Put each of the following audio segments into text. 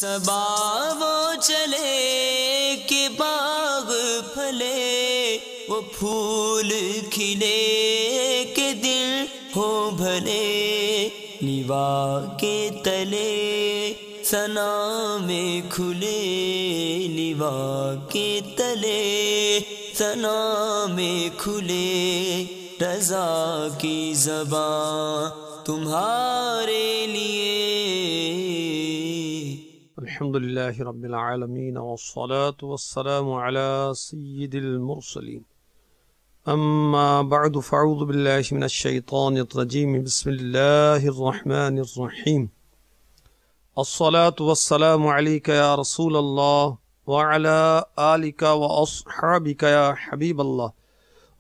صبا وہ چلے کہ باغ پھلے، وہ پھول کھلے کہ دل ہو بھلے، لیوا کے تلے ثنا میں کھلے، لیوا کے تلے ثنا میں کھلے، رضا کی زبان تمہارے لیے۔ الحمدللہ رب العالمین والصلاة والسلام على سید المرسلین، اما بعد فاعوذ باللہ من الشیطان الرجیم، بسم اللہ الرحمن الرحیم۔ الصلاة والسلام علیک یا رسول اللہ وعلى آلک واصحابک یا حبیب اللہ،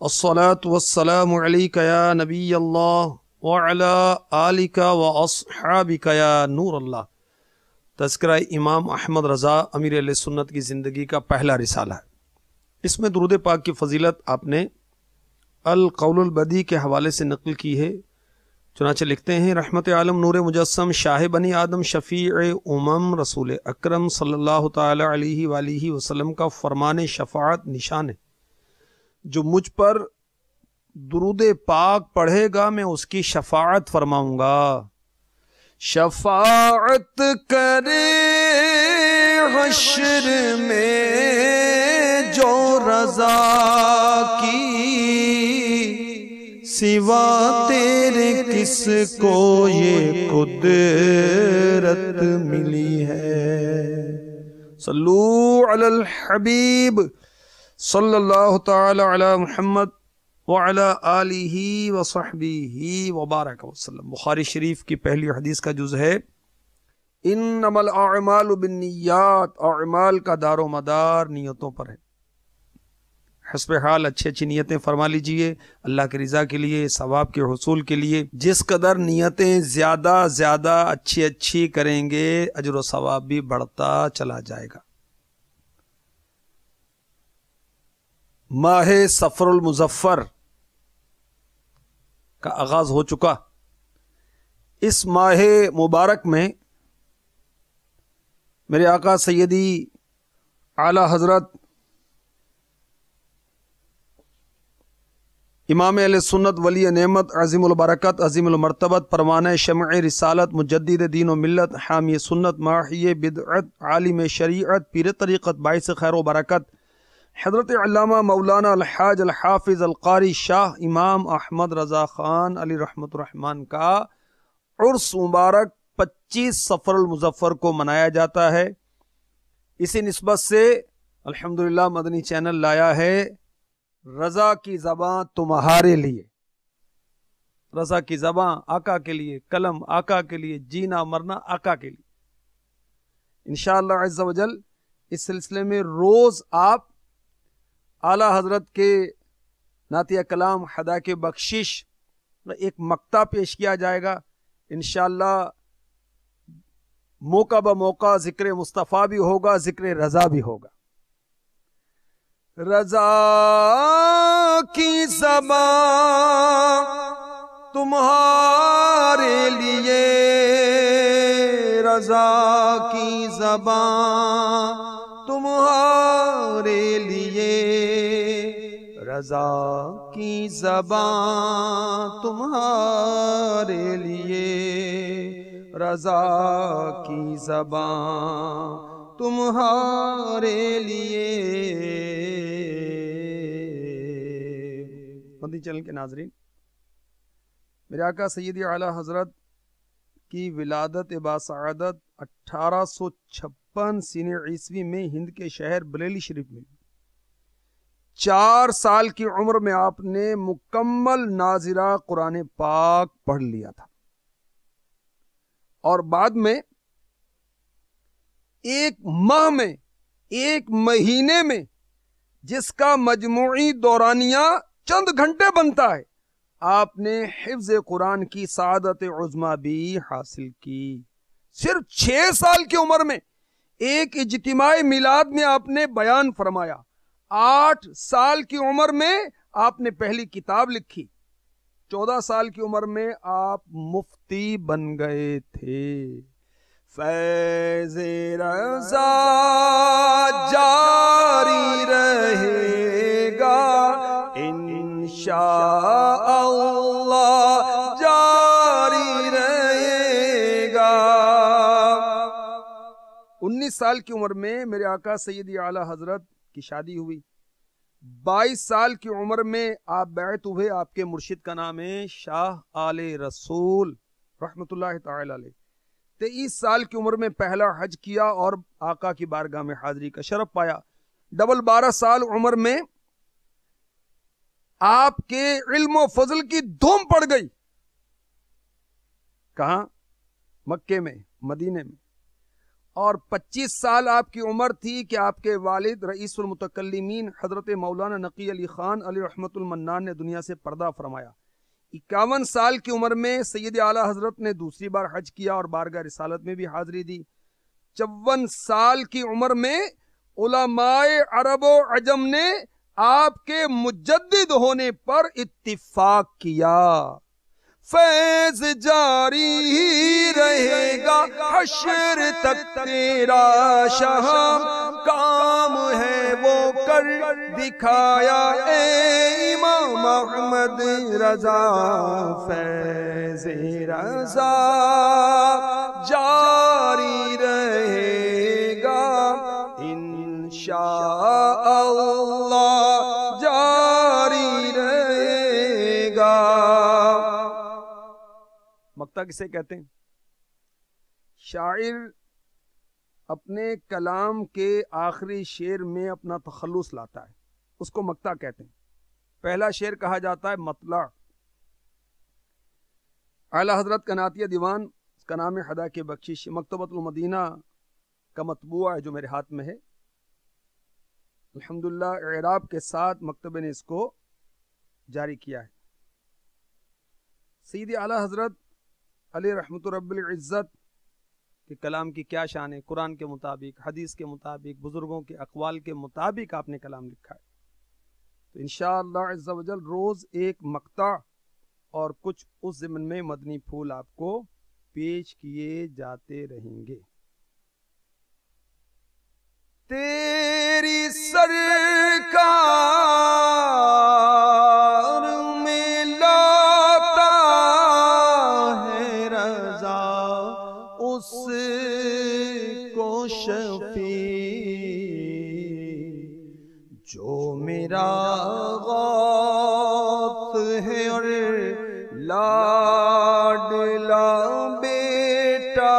الصلاة والسلام علیک یا نبی اللہ وعلى آلک واصحابک یا نور اللہ۔ تذکرہ امام احمد رضا امیر اہل سنت کی زندگی کا پہلا رسالہ ہے۔ اس میں درود پاک کی فضیلت آپ نے القول البدی کے حوالے سے نقل کی ہے۔ چنانچہ لکھتے ہیں، رحمت عالم نور مجسم شاہ بنی آدم شفیع امم رسول اکرم صلی اللہ تعالی علیہ وآلہ وسلم کا فرمان شفاعت نشان ہے، جو مجھ پر درود پاک پڑھے گا میں اس کی شفاعت فرماؤں گا۔ شفاعت کرے حشر میں جو رضا کی، سوا تیرے کس کو یہ قدرت ملی ہے۔ صلو علی الحبیب صلی اللہ تعالی علی محمد وعلى آلہ وصحبہ وبارک وسلم۔ بخاری شریف کی پہلی حدیث کا جز ہے، انما الاعمال بالنیات، اعمال کا دار و مدار نیتوں پر ہے۔ حسب حال اچھی اچھی نیتیں فرما لیجئے اللہ کی رضا کے لیے، ثواب کے حصول کے لیے۔ جس قدر نیتیں زیادہ اچھی کریں گے، اجر و ثواب بھی بڑھتا چلا جائے گا۔ ماہ صفر المظفر کا آغاز ہو چکا۔ اس ماہ مبارک میں میرے آقا سیدی اعلی حضرت امام اہل سنت ولی نعمت عظیم البرکت عظیم المرتبت پروانہ شمع رسالت مجدد دین و ملت حامی سنت ماحی بدعت عالم شریعت پیر طریقت باعث خیر و برکت حضرت علامہ مولانا الحاج الحافظ القاری شاہ امام احمد رضا خان علی رحمت الرحمن کا عرس مبارک 25 صفر المظفر کو منایا جاتا ہے۔ اسی نسبت سے الحمدللہ مدنی چینل لایا ہے رضا کی زباں تمہارے لیے۔ رضا کی زباں آقا کے لیے، قلم آقا کے لیے، جینا مرنا آقا کے لیے۔ انشاءاللہ عز و جل اس سلسلے میں روز آپ اعلیٰ حضرت کے نعتیہ کلام حدا کے بخشش ایک مقطع پیش کیا جائے گا۔ انشاءاللہ موقع بموقع ذکر مصطفیٰ بھی ہوگا، ذکر رضا بھی ہوگا۔ رضا کی زبان تمہارے لیے، رضا کی زبان تمہارے لیے، رضا کی زبان تمہارے لیے، رضا کی زبان تمہارے لیے۔ مدنی چینل کے ناظرین، میرے آقا سیدی اعلیٰ حضرت کی ولادت باسعادت 1856 سینہ عیسوی میں ہند کے شہر بریلی شریف میں 4 سال کی عمر میں آپ نے مکمل ناظرہ قرآن پاک پڑھ لیا تھا، اور بعد میں 1 ماہ میں 1 مہینے میں جس کا مجموعی دورانیہ چند گھنٹے بنتا ہے، آپ نے حفظ قرآن کی سعادت عظمیٰ بھی حاصل کی۔ صرف 6 سال کی عمر میں ایک اجتماع میلاد میں آپ نے بیان فرمایا۔ 8 سال کی عمر میں آپ نے پہلی کتاب لکھی۔ 14 سال کی عمر میں آپ مفتی بن گئے تھے۔ فیض رضا جاری رہے گا انشاء اللہ جاری رہے گا۔ 19 سال کی عمر میں میرے آقا سیدی اعلیٰ حضرت کی شادی ہوئی۔ 22 سال کی عمر میں آپ بیعت ہوئے۔ آپ کے مرشد کا نام ہے شاہ آل رسول رحمت اللہ تعالی علیہ۔ 23 سال کی عمر میں پہلا حج کیا اور آقا کی بارگاہ میں حاضری کا شرف پایا۔ 12 سال عمر میں آپ کے علم و فضل کی دھوم پڑ گئی۔ کہاں؟ مکے میں، مدینے میں۔ اور 25 سال آپ کی عمر تھی کہ آپ کے والد رئیس المتکلمین حضرت مولانا نقی علی خان علی رحمت المنان نے دنیا سے پردہ فرمایا۔ 51 سال کی عمر میں سید اعلیٰ حضرت نے دوسری بار حج کیا اور بارگاہ رسالت میں بھی حاضری دی۔ 54 سال کی عمر میں علماء عرب و عجم نے آپ کے مجدد ہونے پر اتفاق کیا۔ فیض جاری ہی رہے گا حشر تک تیرا شاہ، کام ہے وہ کر دکھایا اے امام احمد رضا۔ فیض رضا جاری رہے گا انشاء اللہ جاری رہے گا۔ مقطع کسے کہتے ہیں؟ شاعر اپنے کلام کے آخری شعر میں اپنا تخلص لاتا ہے، اس کو مقطع کہتے ہیں۔ پہلا شعر کہا جاتا ہے مطلع۔ اعلیٰ حضرت کا نعتیہ دیوان، اس کا نام ہے ہدیہ بخشش، مکتبۃ المدینہ کا مطبوعہ ہے جو میرے ہاتھ میں ہے۔ الحمدللہ اعراب کے ساتھ مکتبے نے اس کو جاری کیا ہے۔ سیدی اعلیٰ حضرت علی رحمت رب العزت کے کلام کی کیا شان ہے؟ قرآن کے مطابق، حدیث کے مطابق، بزرگوں کے اقوال کے مطابق آپ نے کلام لکھا ہے۔ تو انشاءاللہ عز و جل روز ایک مقطع اور کچھ اس ضمن میں مدنی پھول آپ کو پیش کیے جاتے رہیں گے۔ تیری سرکار میں لاتا ہے رضا اس کو شفیع جو میرا غوث ہے اور لاڈلا بیٹا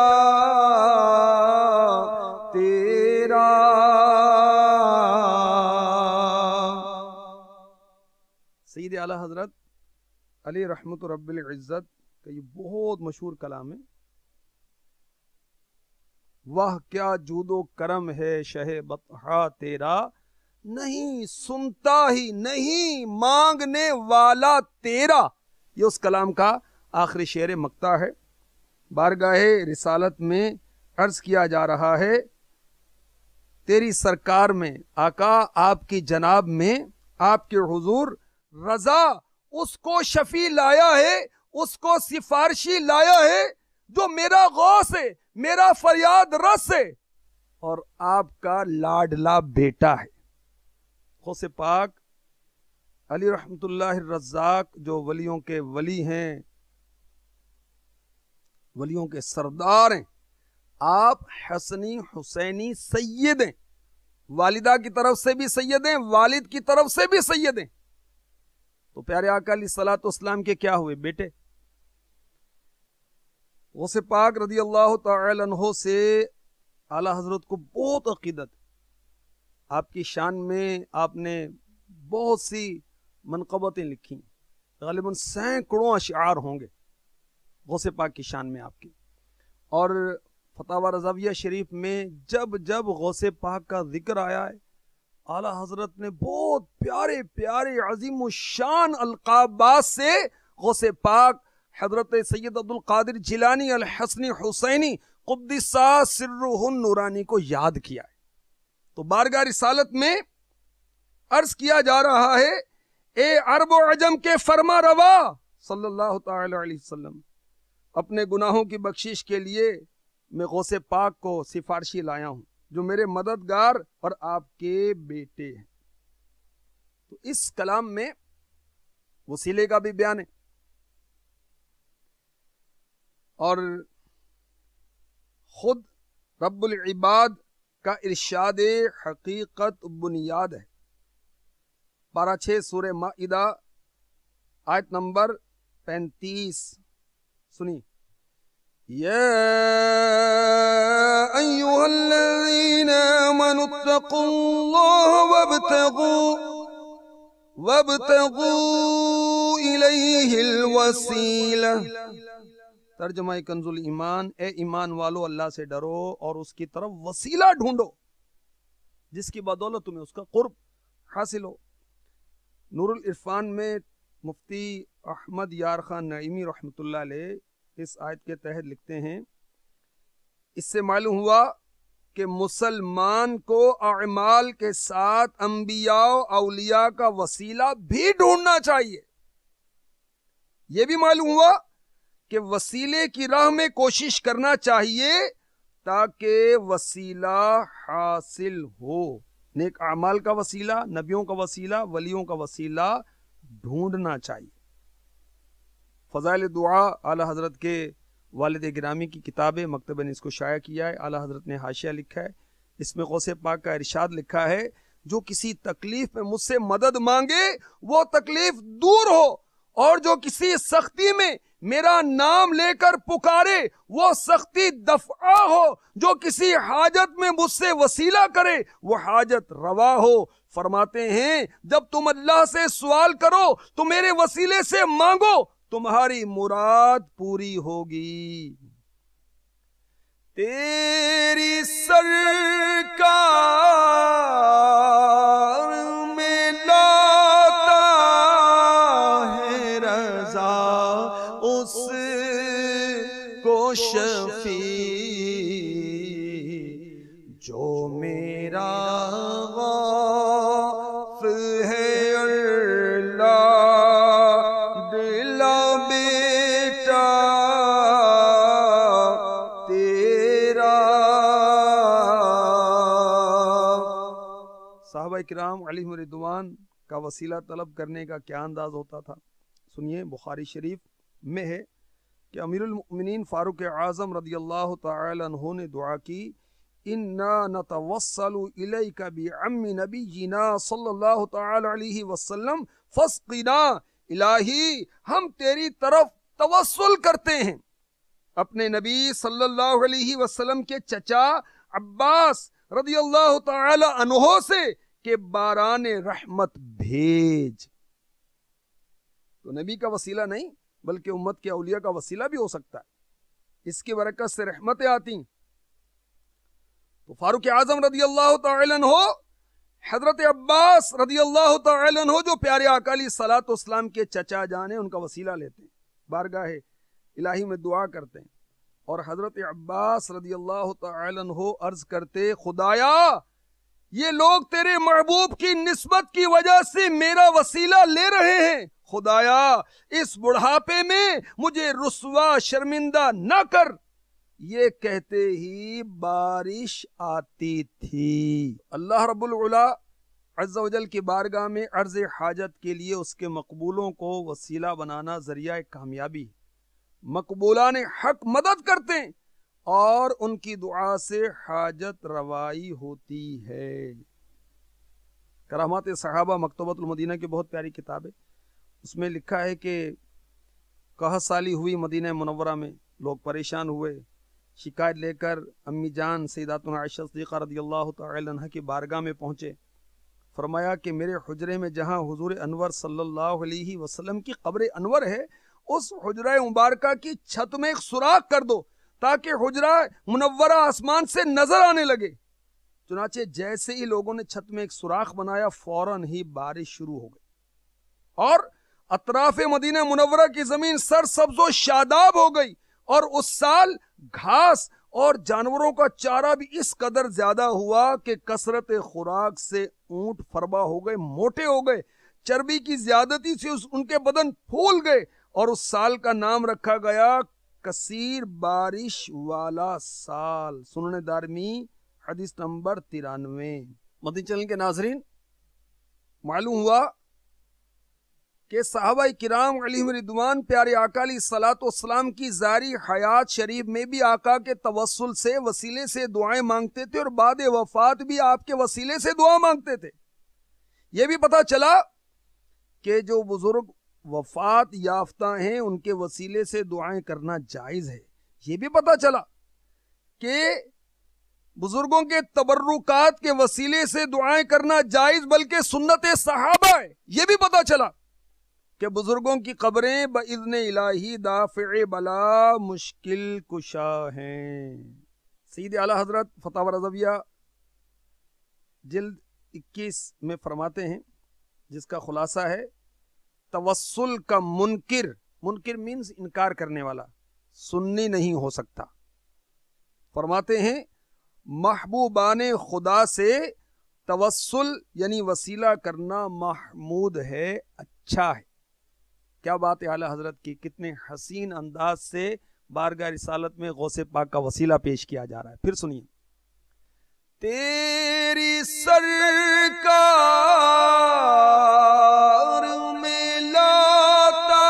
تیرا۔ سید اعلیٰ حضرت علی رحمت رب العزت کا یہ بہت مشہور کلام ہے۔ واہ کیا جود و کرم ہے شہ بطحا تیرا، نہیں سنتا ہی نہیں مانگنے والا تیرا۔ یہ اس کلام کا آخری شعر مقطع ہے۔ بارگاہ رسالت میں عرض کیا جا رہا ہے، تیری سرکار میں، آقا آپ کی جناب میں، آپ کے حضور رضا اس کو شفیع لایا ہے، اس کو سفارشی لایا ہے جو میرا غوث ہے، میرا فریاد رس ہے اور آپ کا لاڈلا بیٹا ہے۔ غوث پاک علی رحمت اللہ الرزاق جو ولیوں کے ولی ہیں، ولیوں کے سردار ہیں، آپ حسنی حسینی سید ہیں، والدہ کی طرف سے بھی سید ہیں، والد کی طرف سے بھی سید ہیں۔ تو پیارے آقا علیہ الصلوۃ والسلام کے کیا ہوئے؟ بیٹے۔ غوث پاک رضی اللہ تعالی عنہ سے اعلیٰ حضرت کو بہت عقیدت۔ آپ کی شان میں آپ نے بہت سی منقبتیں لکھی، غالباً سینکڑوں اشعار ہوں گے غوث پاک کی شان میں آپ کی۔ اور فتاوی رضویہ شریف میں جب جب غوث پاک کا ذکر آیا ہے، اعلیٰ حضرت نے بہت پیارے پیارے عظیم الشان القابات سے غوث پاک حضرت سید عبدالقادر جیلانی الحسنی حسینی قدس سرہ النورانی کو یاد کیا ہے۔ تو بارگاہ رسالت میں عرض کیا جا رہا ہے، اے عرب و عجم کے فرما روا صلی اللہ تعالی علیہ وسلم، اپنے گناہوں کی بخشش کے لیے میں غوث پاک کو سفارشی لایا ہوں جو میرے مددگار اور آپ کے بیٹے ہیں۔ تو اس کلام میں وسیلے کا بھی بیان ہے، اور خود رب العباد کا ارشاد حقیقت بنیاد ہے۔ پارہ 6 سورہ مائدہ آیت نمبر 35 سنی۔ یا ایھا الذین آمنوا اتقوا اللہ وابتغوا الیہ الوسیلہ۔ ترجمہ کنز الایمان، اے ایمان والو اللہ سے ڈرو اور اس کی طرف وسیلہ ڈھونڈو جس کی بدولت تمہیں اس کا قرب حاصل ہو۔ نور العرفان میں مفتی احمد یار خان نعیمی رحمۃ اللہ علیہ اس آیت کے تحت لکھتے ہیں، اس سے معلوم ہوا کہ مسلمان کو اعمال کے ساتھ انبیاء و اولیاء کا وسیلہ بھی ڈھونڈنا چاہیے۔ یہ بھی معلوم ہوا کہ وسیلے کی راہ میں کوشش کرنا چاہیے تاکہ وسیلہ حاصل ہو۔ نیک اعمال کا وسیلہ، نبیوں کا وسیلہ، ولیوں کا وسیلہ ڈھونڈنا چاہیے۔ فضائل دعا اعلی حضرت کے والد گرامی کی کتاب ہے، مکتبہ نے اس کو شائع کیا ہے، اعلی حضرت نے حاشیہ لکھا ہے، اس میں غوث پاک کا ارشاد لکھا ہے، جو کسی تکلیف میں مجھ سے مدد مانگے وہ تکلیف دور ہو، اور جو کسی سختی میں میرا نام لے کر پکارے وہ سختی دفع ہو، جو کسی حاجت میں مجھ سے وسیلہ کرے وہ حاجت روا ہو۔ فرماتے ہیں جب تم اللہ سے سوال کرو تو میرے وسیلے سے مانگو، تمہاری مراد پوری ہوگی۔ تیری سرکار میں لاتا ہے رضا اس کو شفیع جو میرا غوث ہے اللہ دلا بیٹا تیرا۔ صحابہ کرام علیہم رضوان کا وسیلہ طلب کرنے کا کیا انداز ہوتا تھا، سنیے۔ بخاری شریف میں ہے کہ امیر المؤمنین فاروق اعظم رضی اللہ تعالی عنہ نے دعا کی، انا نتوسل الیک بعم نبینا صلی اللہ تعالی علیہ وسلم فاسقنا۔ الہی ہم تیری طرف توسل کرتے ہیں اپنے نبی صلی اللہ علیہ وسلم کے چچا عباس رضی اللہ تعالی عنہ سے کہ باران رحمت بھیج۔ تو نبی کا وسیلہ نہیں بلکہ امت کے اولیاء کا وسیلہ بھی ہو سکتا ہے، اس کی برکت سے رحمتیں آتی ہیں۔ تو فاروق اعظم رضی اللہ تعالی عنہ حضرت عباس رضی اللہ تعالی عنہ جو پیارے آقا علیہ الصلوۃ والسلام کے چچا جان ہیں ان کا وسیلہ لیتے ہیں، بارگاہ الہی میں دعا کرتے ہیں، اور حضرت عباس رضی اللہ تعالی عنہ عرض کرتے، خدایا یہ لوگ تیرے محبوب کی نسبت کی وجہ سے میرا وسیلہ لے رہے ہیں، خدایا اس بڑھاپے میں مجھے رسوا شرمندہ نہ کر۔ یہ کہتے ہی بارش آتی تھی۔ اللہ رب العلا عز و جل کی بارگاہ میں عرض حاجت کے لیے اس کے مقبولوں کو وسیلہ بنانا ذریعہ کامیابی۔ مقبولان حق مدد کرتے ہیں اور ان کی دعا سے حاجت روائی ہوتی ہے۔ کرامات صحابہ مکتبۃ المدینہ کی بہت پیاری کتاب ہے، اس میں لکھا ہے کہ قحط سالی ہوئی مدینہ منورہ میں، لوگ پریشان ہوئے، شکایت لے کر امی جان سیداتنا عائشہ صدیقہ رضی اللہ تعالی عنہ کی بارگاہ میں پہنچے۔ فرمایا کہ میرے حجرے میں جہاں حضور انور صلی اللہ علیہ وسلم کی قبر انور ہے، اس حجرہ مبارکہ کی چھت میں ایک سوراخ کر دو تاکہ حجرہ منورہ آسمان سے نظر آنے لگے۔ چنانچہ جیسے ہی لوگوں نے چھت میں ایک سوراخ بنایا فوراً ہی بارش شروع ہو گئی اور اطراف مدینہ منورہ کی زمین سرسبز و شاداب ہو گئی، اور اس سال گھاس اور جانوروں کا چارہ بھی اس قدر زیادہ ہوا کہ کثرت خوراک سے اونٹ فربا ہو گئے، موٹے ہو گئے، چربی کی زیادتی سے ان کے بدن پھول گئے، اور اس سال کا نام رکھا گیا کثیر بارش والا سال، سنن دارمی حدیث نمبر 93۔ مدنی چینل کے ناظرین، معلوم ہوا کہ صحابہ کرام علیہم رضوان پیارے آقا علیہ الصلوۃ والسلام کی ظاہری حیات شریف میں بھی آقا کے توسل سے، وسیلے سے دعائیں مانگتے تھے، اور بعد وفات بھی آپ کے وسیلے سے دعا مانگتے تھے۔ یہ بھی پتہ چلا کہ جو بزرگ وفات یافتہ ہیں ان کے وسیلے سے دعائیں کرنا جائز ہے۔ یہ بھی پتہ چلا کہ بزرگوں کے تبرکات کے وسیلے سے دعائیں کرنا جائز بلکہ سنت صحابہ ہے۔ یہ بھی پتہ چلا کہ بزرگوں کی قبریں بإذن الہی دافع بلا، مشکل کشا ہیں۔ سید اعلیٰ حضرت فتاوی رضویہ جلد 21 میں فرماتے ہیں، جس کا خلاصہ ہے توسل کا منکر مینز انکار کرنے والا، سنی نہیں ہو سکتا۔ فرماتے ہیں محبوبان خدا سے توسل یعنی وسیلہ کرنا محمود ہے، اچھا ہے۔ کیا بات ہے اعلیٰ حضرت کی، کتنے حسین انداز سے بارگاہ رسالت میں غوث پاک کا وسیلہ پیش کیا جا رہا ہے۔ پھر سنیے، تیری سرکار میں لاتا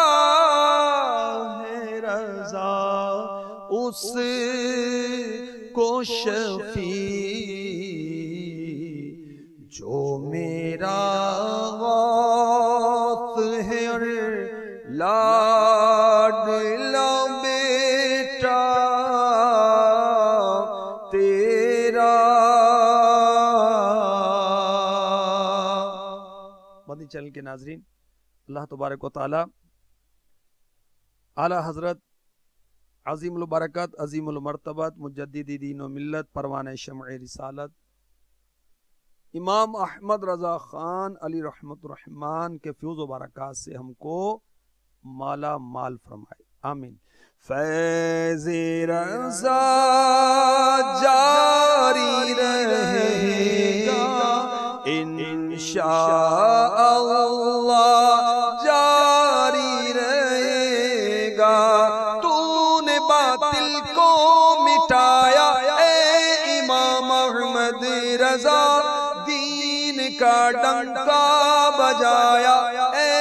ہے رضا، اس کو شفیع جو میرا غوث ہے، اور لاڈلا بیٹا تیرا۔ مدنی چینل کے ناظرین، اللہ تبارک و تعالی اعلیٰ حضرت عظیم البرکات، عظیم المرتبت، مجدد دین و ملت، پروانہ شمع رسالت، امام احمد رضا خان علی رحمت الرحمن کے فیوز و برکات سے ہم کو مالا مال فرمائے، آمین۔ فیض رضا جاری رہے گا انشاء اللہ، جاری رہے گا۔ تو نے باطل کو مٹایا اے امام احمد رضا، دین کا ڈنکا بجایا اے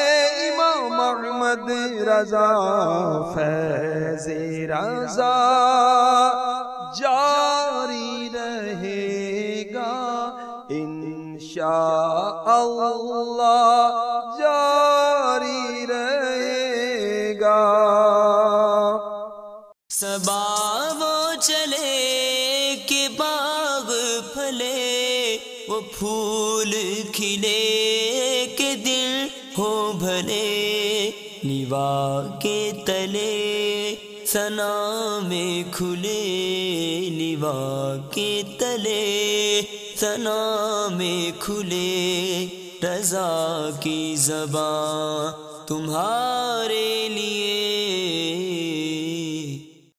امام احمد رضا۔ فیض رضا جاری رہے گا انشاء اللہ، جاری رہے گا۔ صبا وہ چلے کہ باغ پھلے، وہ پھول کھلے کہ دل ہو بھلے، لیوا کے تلے ثنا میں کھلے، لیوا کے تلے ثنا میں کھلے، رضا کی زبان تمہارے لیے